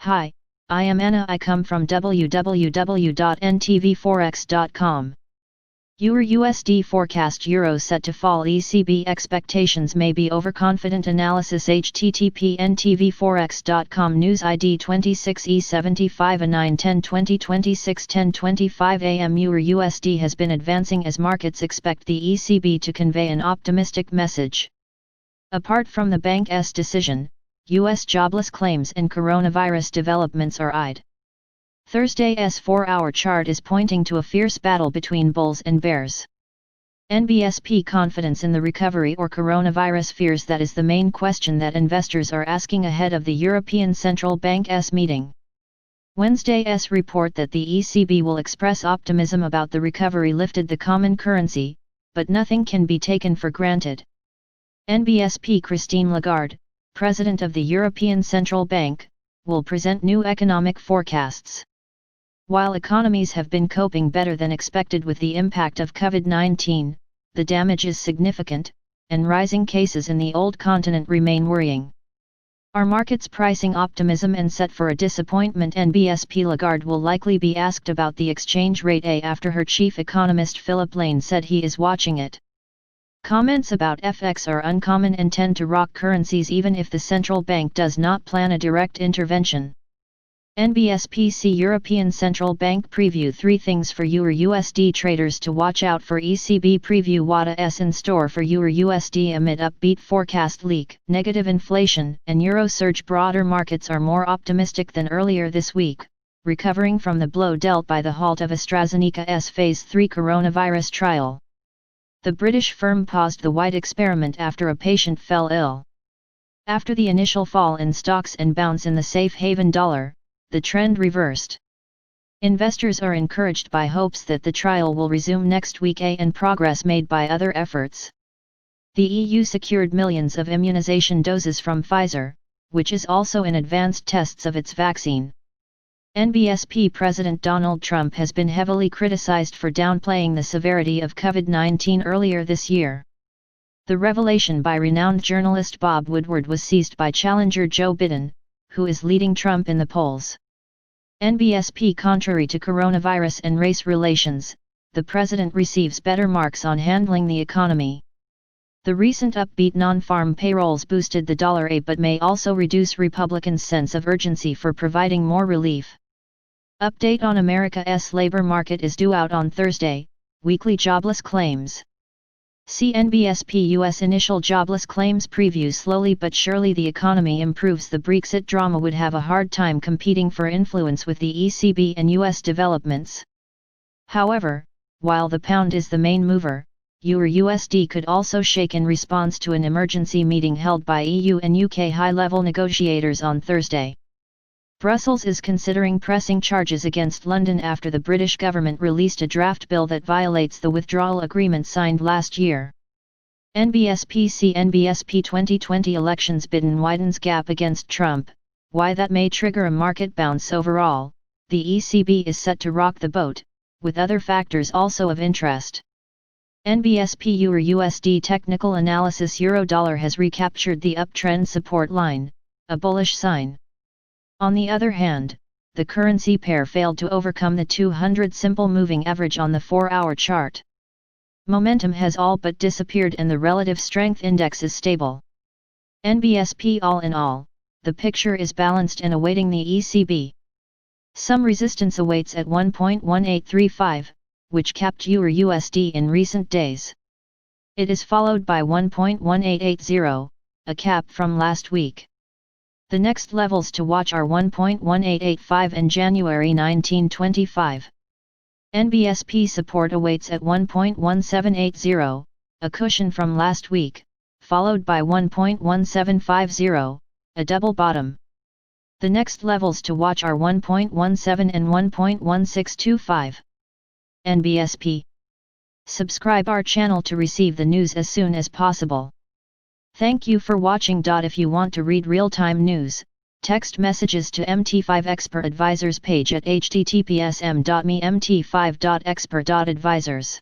Hi, I am Anna. I come from www.ntvforex.com. EUR USD Forecast Euro set to fall. ECB expectations may be overconfident. Analysis http ntvforex.com. News ID 26E75 A9-10-2026 10:25 am. EUR USD has been advancing as markets expect the ECB to convey an optimistic message. Apart from the bank's decision, U.S. jobless claims and coronavirus developments are eyed. Thursday's 4-hour chart is pointing to a fierce battle between bulls and bears. NBSP confidence in the recovery or coronavirus fears? That is the main question that investors are asking ahead of the European Central Bank's meeting. Wednesday's report that the ECB will express optimism about the recovery lifted the common currency, but nothing can be taken for granted. NBSP Christine Lagarde, President of the European Central Bank, will present new economic forecasts. While economies have been coping better than expected with the impact of COVID-19, the damage is significant, and rising cases in the old continent remain worrying. Are markets pricing optimism and set for a disappointment? NBSP Lagarde will likely be asked about the exchange rate after her chief economist Philip Lane said he is watching it. Comments about FX are uncommon and tend to rock currencies even if the central bank does not plan a direct intervention. NBSP European Central Bank preview: 3 things for EUR USD traders to watch out for. ECB preview: what is in store for EUR USD amid upbeat forecast leak, negative inflation, and euro surge. Broader markets are more optimistic than earlier this week, recovering from the blow dealt by the halt of AstraZeneca's Phase 3 coronavirus trial. The British firm paused the White experiment after a patient fell ill. After the initial fall in stocks and bounce in the safe haven dollar, the trend reversed. Investors are encouraged by hopes that the trial will resume next week and progress made by other efforts. The EU secured millions of immunization doses from Pfizer, which is also in advanced tests of its vaccine. NBSP President Donald Trump has been heavily criticized for downplaying the severity of COVID-19 earlier this year. The revelation by renowned journalist Bob Woodward was seized by challenger Joe Biden, who is leading Trump in the polls. NBSP Contrary to coronavirus and race relations, the president receives better marks on handling the economy. The recent upbeat non-farm payrolls boosted the dollar but may also reduce Republicans' sense of urgency for providing more relief. Update on America's labor market is due out on Thursday. Weekly jobless claims. CNBSP U.S. initial jobless claims preview: slowly but surely the economy improves. The Brexit drama would have a hard time competing for influence with the ECB and U.S. developments. However, while the pound is the main mover, EUR USD could also shake in response to an emergency meeting held by EU and UK high-level negotiators on Thursday. Brussels is considering pressing charges against London after the British government released a draft bill that violates the withdrawal agreement signed last year. NBSP 2020 elections: Biden widens gap against Trump, why that may trigger a market bounce. Overall, the ECB is set to rock the boat, with other factors also of interest. NBSP EUR USD technical analysis: Euro-dollar has recaptured the uptrend support line, a bullish sign. On the other hand, the currency pair failed to overcome the 200 simple moving average on the 4-hour chart. Momentum has all but disappeared and the relative strength index is stable. NBSP all in all, the picture is balanced and awaiting the ECB. Some resistance awaits at 1.1835, which capped EUR USD in recent days. It is followed by 1.1880, a cap from last week. The next levels to watch are 1.1885 and January 1925. NBSP support awaits at 1.1780, a cushion from last week, followed by 1.1750, a double bottom. The next levels to watch are 1.17 and 1.1625. NBSP. Subscribe our channel to receive the news as soon as possible. Thank you for watching. If you want to read real-time news, text messages to MT5 Expert Advisors page at https://m.me/mt5.expert.advisors.